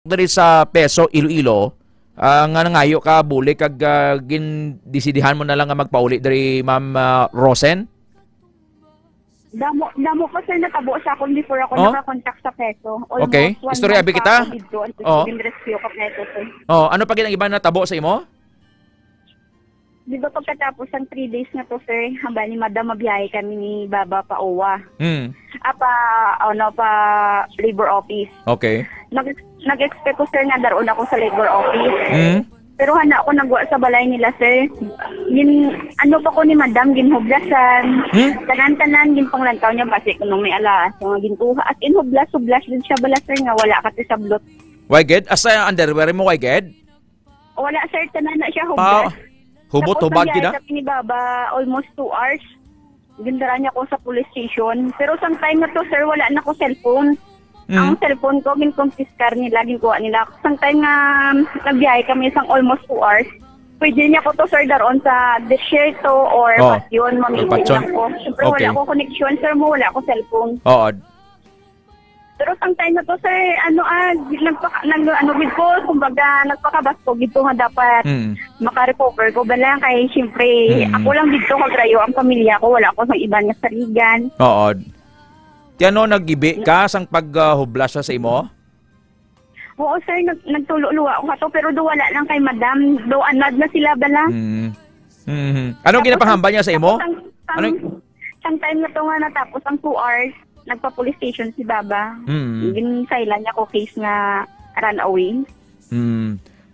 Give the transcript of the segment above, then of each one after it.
Diri sa Peso Iloilo, nga nangayo ka buli kag gindesidihan mo na lang nga magpauli diri Ma'am Rosen? Damo pa sir natabo sa akong before ako naka-contact sa Peso. Almost Okay. 1 Istorya month abi kita? pa ako dito until rescue ka Peso sir. Ano pa ginang iba natabo sa imo? Di ba pagkatapos ng 3 days na to sir, hamba ni Madam mabiyahe kami ni Baba pa Owa. Pa labor office. Okay. Nag-expect ko sir na daron ako sa labor office. Pero hana ako nagwa sa balay nila sir. Pa ko ni Madam ginhublasan. Tanan-tanan gin panglantaw niya basi kuno may alas. Nga gintuha at inhublas din siya bala sir nga wala ka ti sablot. Why ged? Asa underwear mo why ged? Wala sir tanan na siya hublas. Hubot-hubad gid. Tapos ni Baba almost 2 hours. Gindara niya ko sa police station. Pero sometime na to sir wala na ko cellphone. Ang cellphone ko ginconfiskar nila, ginkuha nila. Sometime nga nagbiyahe kami isang almost 2 hours. Pwede niya ko to sir daron sa desierto or Pasyon, mamitin ko. Siyempre wala ko connection sir mo, wala ko cellphone. Pero sometime na to sir, with ko, kumbaga nagpakabasto gito nga dapat makarecover ko bala kay siyempre ako lang dito kagrayo ang pamilya ko, wala ko sa iba nga sarigan. Tiano nagibi ka sang paghublas sa imo? Oo sir, nagtululuwa ako to pero do wala lang kay Madam, do anad na sila bala. Anong ginapahamba niya sa imo? Sometime na to nga natapos ang 2 hours. Nagpa-police station si Baba. Ginsailan niya ko case nga runaway.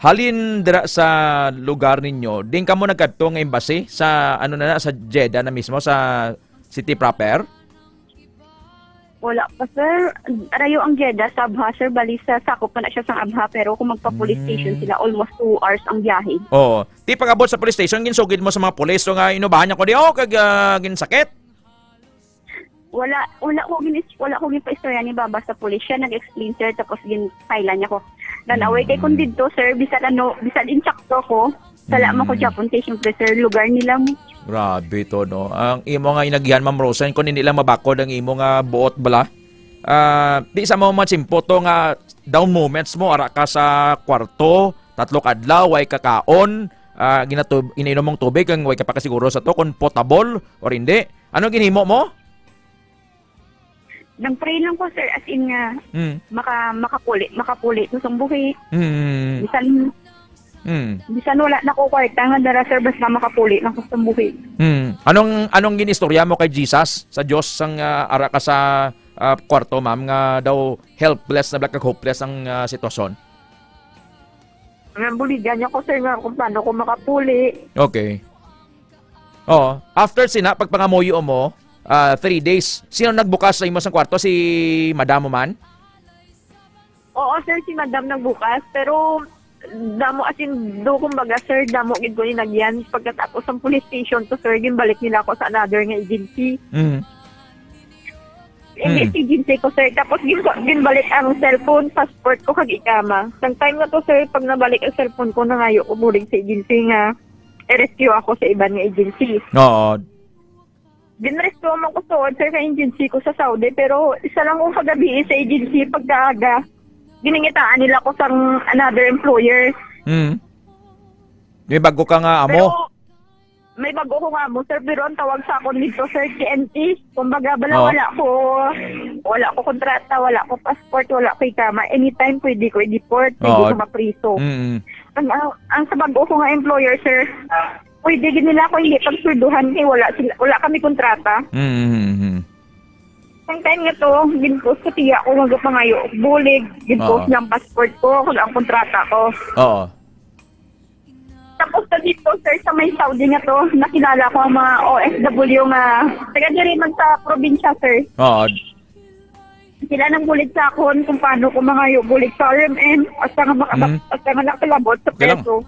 Halin dira sa lugar ninyo, din ka mo nagkadto nga embassy sa sa Jeddah na mismo sa city proper? Wala pa sir. Arayo ang Jeddah sa Abha sir, bali sa sakop pa na siya sa Abha pero kung magpa-police station sila almost 2 hours ang biyahe. Ti pag-abot sa police station ginsugid mo sa mga pulis so nga inubahan niya ko di kag ginsakit? Wala ko ginpa-istorya ni Baba sa pulis. Siya nag-explain sir tapos ginpailan niya ko. Nanaway kay kun didto sir, bisan insakto ko. Sala mo ko Japon kay siyempre sir, lugar nila mo. Grabe to no. Ang imo nga inagihan Ma'am Rosen kun hindi lang mabakod ang imo nga buot bala. Di sa mo matsimpo to nga down moments mo ara ka sa kwarto, 3 adlaw way kakaon, iniinom mong tubig kang way ka pa kasiguro sa to kung potable or hindi. Ano ginhimo mo? Nag-pray lang ko sir as in nga makapuli tusong buhi. Bisan wala na ko kwarta nga dara sir basta makapuli ng tusong buhi. Anong ginistorya mo kay Jesus sa Dios sang ara ka sa kwarto ma'am nga daw helpless na kag hopeless ang sitwasyon? Ang buligan niya ko sir nga kung paano ko makapuli. Okay. After pagpangamuyo mo 3 days. Sino nagbukas sa imo sa kwarto? Si Madam mo man? Oo, sir, si Madam nagbukas. Pero, damo as in, kumbaga, sir, damo gid ko ni nagyan. Pagkatapos ng police station to, sir, ginbalik nila ako sa another nga agency. Agency ko, sir. Tapos, ginbalik ang cellphone, passport ko, kag ikama. Sang time na to, sir, pag nabalik ang cellphone ko, nangayo ko buling sa agency nga, i-rescue ako sa ibang nga agency. Ginresto mo ko sir sa agency ko sa Saudi pero isa lang kong kagabi sa agency pagkaaga giningitaan nila ko sa another employer. May bago ka nga amo? Pero, may bago ko nga amo sir pero ang tawag sa akin dito sir TNT. Kumbaga wala ko kontrata, wala ko passport, wala ko ikama. Anytime pwede ko i-deport, pwede ko mapriso. Ang sa bago ko nga employer sir, pwede nila ako hindi pagsurduhan kay wala kami kontrata. Ang time nga to, ginpost ko tiya ko magapangayo. Bulig, ginpost niya ang passport ko, kung ang kontrata ko. Tapos na dito, sir, sa may Saudi nga to, nakilala ko ang mga OFW nga taga diri man sa probinsya, sir. Sila nang bulig sa akon kung paano ko mangayo bulig sa RMN at nga nakalabot sa Peso.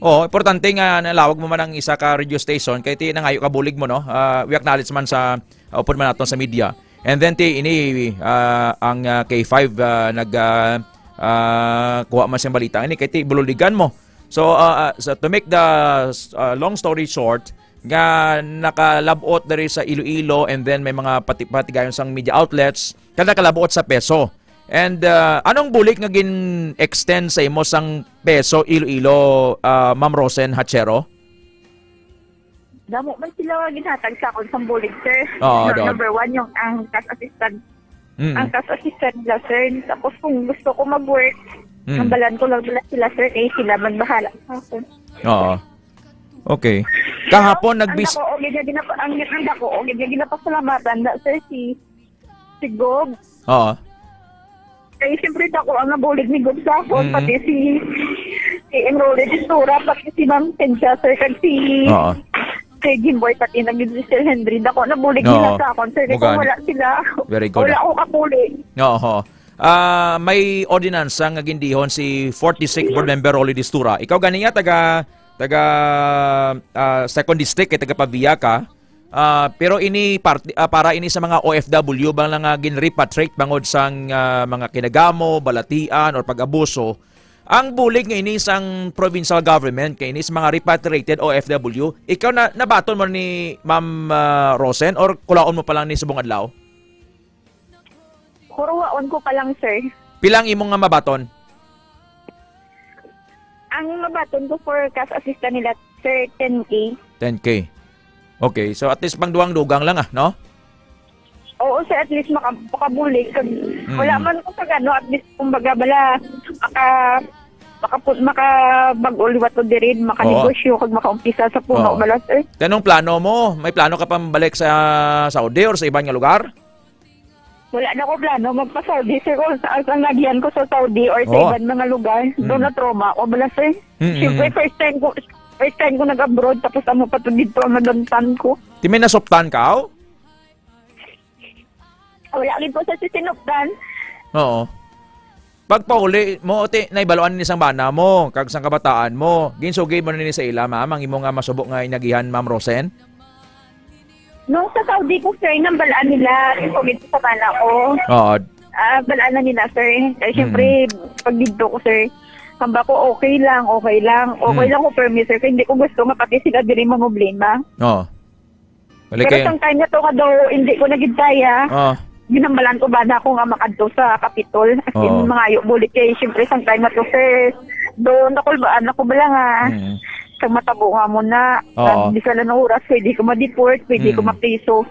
Importante nga nalawag mo man ang isa ka radio station kay ti nangayo ka bulig mo no. We acknowledge man sa upod man naton sa media. And then ti ini ang K5 kuha man siyang balita ini kay ti bululigan mo. So to make the long story short, nga nakalabot diri sa Iloilo and then may mga patigayon sang media outlets kada nakalabot sa Peso. And anong bulik nga gin-extend sa imo sang peso Iloilo, Ma'am Rosen Hachero? Damo man sila ginhatag sa akong sambulig, sir. Oo, doon. Number one, yung ang cash assistant. Mm. Ang cash assistant nila, sir. Tapos kung gusto ko mag-work, Mm. nambalan ko lang sila, sir. Eh, sila magbahala sa akin. Oo. Okay. Kahapon Ang dako, o ganyan ginapasalamatan na, sir, si Gob. Oo. Kaya siyempre ako ang nabulig ni Gob sa akin, Mm. pati si Enrolled Istura, pati si Ma'am Tensya, sir, kag si Oo. Jimboy, pati naging si Sir Henry. Dako, nabulig Oo. nila sa akin, sir. Kung Mugan. wala sila, Very good. wala ako kapuli. Oo. May ordinansa nga gindihon si 46 board member Rolly Distura. Ikaw gani nga taga second district kay taga Pavia ka. Pero ini para ini sa mga OFW bang lang nga ginrepatriate bangod sang mga kinagamo, balatian or pag-abuso. Ang bulig nga ini sang provincial government kay ini sa mga repatriated OFW. Ikaw nabaton mo ni Ma'am Rosen or kulaon mo pa lang ni subong adlaw? Kuruwaon ko pa lang, sir. Pilang imong nga mabaton? Ang mabaton ko for cash assistant nila, sir, 10K. 10K. Okay, so at least pang duwang dugang lang no? Oo, sir, at least makabulig. Wala man ko sa gano, at least kumbaga bala, makabag-uliwat ko dirin, makanegosyo, kag makaumpisa sa puno, Oo. bala, sir. Anong plano mo? May plano ka pang balik sa Saudi or sa ibang nga lugar? Wala na ko plano, magpa-Saudi, sir, kung saan nagyan ko sa Saudi or sa Oo. ibang mga lugar. Doon na trauma ko, bala, sir. Siyempre, first time ko nag-abroad, tapos ano pa to dito ang naduntan ko. Di may nasoptan ka? Oh? Wala rin po sa sisinuptan. Oo. Pagpauli mo, naibaluan ni isang bana mo, kag sang kabataan mo, ginsugay mo na ni sa ila, ma'am, ang imo nga masubok nga inagihan, Ma'am Rosen? Nung sa Saudi ko, sir, nang balaan nila, comment sa bana ko. Oo. Balaan na nila, sir. Kaya syempre, pag dito ko, sir, kamba ko, okay lang. Okay lang ko, permis, sir. Kaya hindi ko gusto, mapati sila diri problema. Oo. Balik Pero kayo. sang time na to, daw, hindi ko nagintaya. Oo. Ginambalan ko ba na ako nga makadto sa Kapitol. As in, Oo. mga ayo bulik kay syempre sang time na to, sir. Doon nakulbaan ako bala nga. Mm. Sa matabo nga mo na. Oo. Hindi ka lang ng oras, pwede ko ma-deport, pwede ko ma-piso.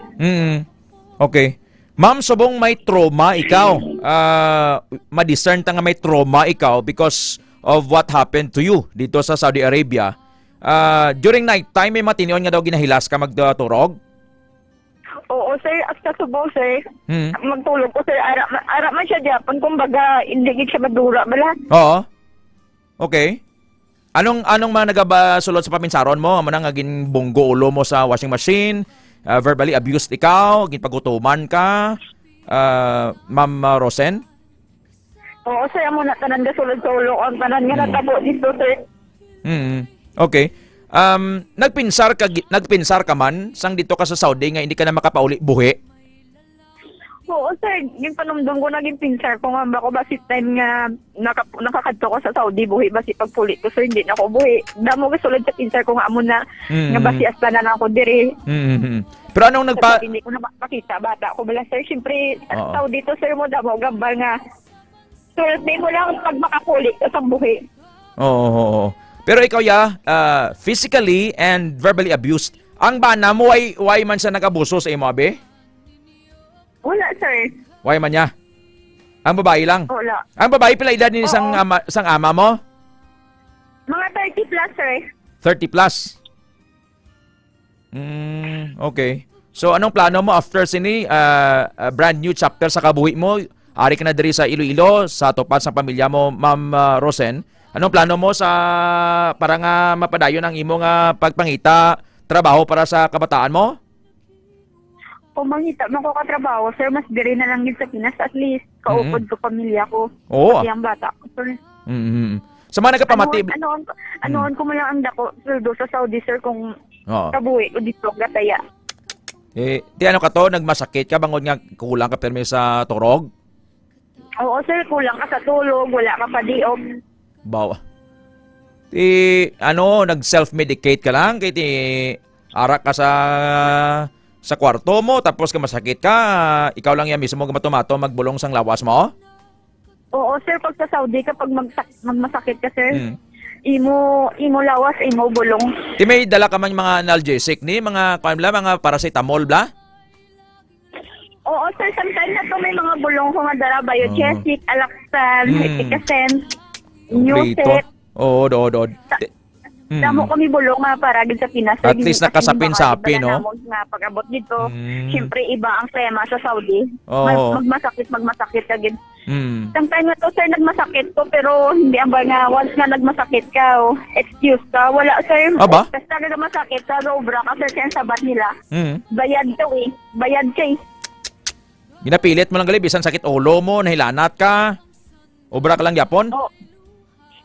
Okay. Ma'am, subong may trauma ikaw. Ma-discern ta nga may trauma ikaw because of what happened to you dito sa Saudi Arabia. During night time, may matinion nga daw ginahilas ka magturog? Oo, sir. As kasubo, sir. Hmm. Magtulog ko, sir. Ara man siya diapon. Kumbaga, hindi gid siya madura. Bala. Oo. Okay. Anong mga nagabasulod sa paminsaron mo? Amo nang naging bunggo ulo mo sa washing machine? Verbally abused ikaw? Ginpagutuman ka? Ma'am Rosen? Oo, sir. Amo na tanan gasulod sa ulo. Ang tanan nga natabo dito, sir. Okay. Nagpinsar ka man sang dito ka sa Saudi nga hindi ka na makapauli buhi? Oo, sir. Yung panumdum ko naging pinsar ko nga ba ko basit time nga nakakadto ko sa Saudi buhi basi pagpuli ko, sir. Hindi na ako buhi. Damo gasulod sa pinsar ko nga amo na nga basi asta na ako diri. Pero anong Hindi ko na makita bata ko bala, sir. Siyempre, Saudi to, sir, mo damo gambal nga. Sir, may mo lang pag makapuli ka sa buhi. Oo. Pero ikaw physically and verbally abused. Ang bana mo, why man siya nag-abuso sa imo, abe? Wala, sir. Why man niya? Ang babae lang? Wala. Ang babae pila edad ni sang ama mo? Mga 30 plus, sir. 30 plus? Okay. So anong plano mo after sini a brand new chapter sa kabuhi mo? Ari ka na diri sa Iloilo, sa tupad sa pamilya mo, Ma'am Rosen. Anong plano mo sa para nga mapadayon ang imo nga pagpangita, trabaho para sa kabataan mo? Kung mangita mo ko katrabaho, sir, mas diri na lang yun sa Pinas. At least, kaupod ko pamilya ko. Oo. Pati ang bata ko, sir. Sa mga nagkapamati... Anoon ko mo lang ang dako, sir, do sa Saudi, sir, kung kabuhi ko dito, gataya. Di ano ka to, nagmasakit ka, bangod nga kulang ka permi sa turog? Oo, sir, kulang ka sa tulog, wala ka pa diop. Bawa. Nag-self-medicate ka lang, kaya arak ka sa kwarto mo, tapos ka masakit ka, ikaw lang yan mismo matumato magbulong sang lawas mo? Oo, sir, pag sa Saudi, kapag magmasakit ka, sir, Mm. imo lawas, imo bulong. Di may dala ka man mga analgesic ni, mga kuan bla, mga paracetamol bla? Oo, sir, sometimes na to may mga bulong ko nga dala, Biochesic, Alaxan, Eticasen, Newset. Oo, do. Damo kami bulong nga para gid sa Pinas. At least nakasapin-sapin, no? Nga pag-abot dito, Mm. syempre iba ang klema sa Saudi. Oo. Magmasakit ka gid. Mm. Sometimes nga to, sir, nagmasakit ko, pero hindi ang ba nga, once nga nagmasakit ka, excuse ka, wala, sir. Aba? Kasi talaga masakit sa obra ka, sir, kaya sabat nila. Mm. Bayad to eh. Bayad ka eh. Ginapilit mo lang gali, bisan sakit ulo mo, nahilanat ka. Obra ka lang yapon? Oo.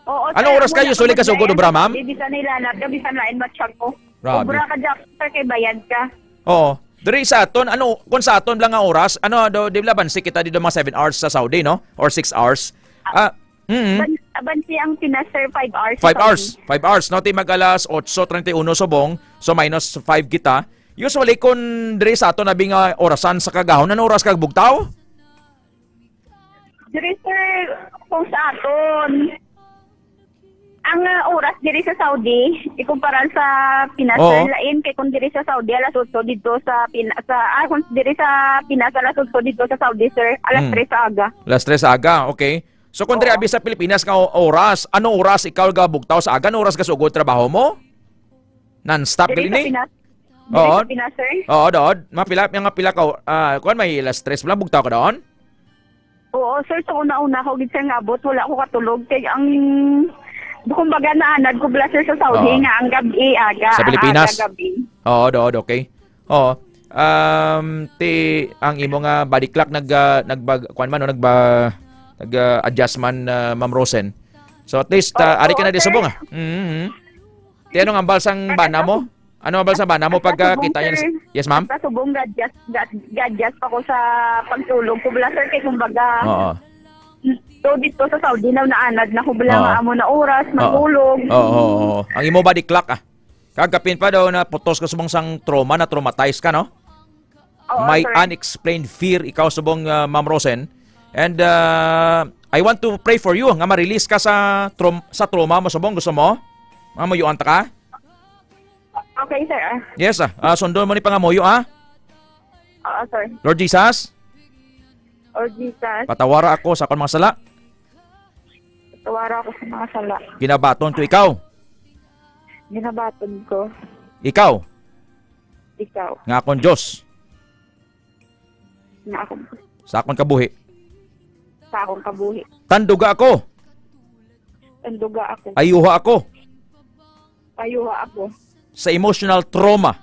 Oo, Anong oras ka usually ka sugod, obra, ma'am? Bisan nilanap ka, bisan lain matsyag ko. Grabe. Obra ka, Jack, sir, kay bayad ka. Oo. Diri sa aton, ano, kung sa aton lang nga oras, ano, di ba bansi kita dito mga 7 hours sa Saudi, no? Or 6 hours. Bansi ang Pinas, sir, 5 hours. 5 hours. 5 hours, no? Ti mag-alas 8:31 subong, so minus 5 kita. Usually, kung diri sa aton nabing orasan sa kagahon, ano oras kag bugtaw? Diri, sir, kung sa aton, ang oras diri sa Saudi, ikumpara sa Pinas, Oo. sir, lain kay kung diri sa Saudi, alas 8 dito sa Pinas, kung diri sa Pinas, alas 8 dito sa Saudi, sir, alas 3 sa aga. Alas 3 sa aga, okay. So kung diri abi sa Pilipinas nga oras, ano oras ikaw ga bugtaw sa aga? Ano oras ka sugod trabaho mo? Non-stop Diri gali sa ni? Pinas, diri Oo. sa Pinas, sir. Oo, doon. Mga pila ka, kuan may alas 3 lang bugtaw ka doon? Oo, sir, sa una-una ko, gid sa ngabot, wala ko katulog, kay ang, kumbaga naanad ko bla, sir, sa Saudi, Oo. nga ang gabi, aga. Sa ang Pilipinas? aga, gabi. Oo, doon, okay. Oo. Ang imo nga body clock nag-adjust man, Ma'am Rosen. So at least ari ka na di sir. subong ah. Ti ano nga balsang bana mo? Ano ang balsang bana mo pagka Subong, kita niya? sir. Yes, ma'am. Basta subong gadjas pa ko sa pagtulog ko bla, sir, kay kumbaga. Oo. So dito sa Saudi na naanad na ko bla Oo. nga amo na oras, matulog. Oo. Ang imo body clock ah. Kagapin pa daw na putos ka subong sang trauma na traumatized ka, no? Oo, May sir. unexplained fear ikaw subong Ma'am Rosen. And I want to pray for you nga ma-release ka sa trauma mo subong. Gusto mo? Mamayuan ta ka? Okay, sir. Yes sundon mo ni pangamuyo ah. Oo, sir. Lord Jesus, Or Jesus, patawara ako sa akong mga sala. tawara ako sa mga sala. Ginabaton ko ikaw. Ginabaton ko, Ikaw ikaw, nga akong Diyos na ako, sa akong kabuhi. sa akong kabuhi. Tanduga ako, Tanduga ako, ayuha ako payuha ako, sa emotional trauma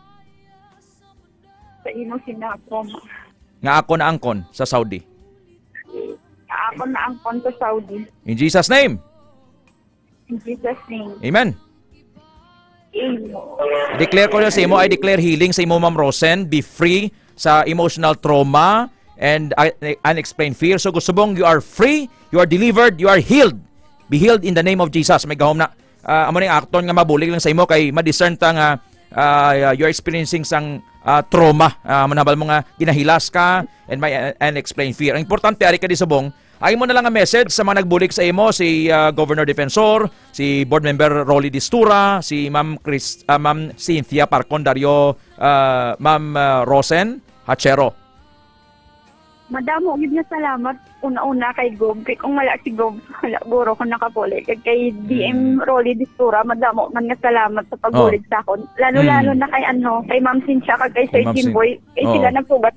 sa imo sinakoma. nga ako naangkon sa Saudi. Ako na ang konto Saudi. In Jesus' name, In Jesus' name. amen. Amen. Declare ko na sa imo, I declare healing sa imo, Ma'am Rosen. Be free sa emotional trauma and unexplained fear. So gusto mong you are free, you are delivered, you are healed. Be healed in the name of Jesus. May gahom na. Amo ning akton nga mabulig lang sa imo kay ma-discern ta nga you're experiencing sang trauma. Manabal mo nga ginahilas ka and may unexplained fear. Ang importante ari ka di subong, ay mo na lang ang message sa mga nagbulig sa imo, si Governor Defensor, si Board Member Rolly Distura, si Ma'am Cynthia Parcondario, Ma'am Rosen Hachero. Madamo gid nga salamat una-una kay Gob. Kay kung wala si Gob, wala guro ko nakapuli. Kay DM Rolly Distura, madamo man nga salamat sa pagbulig sa akon. Lalo-lalo na kay kay Ma'am Cynthia kay Sir Ma'am Cyn- Jimboy. Kay Oo. sila nagsugat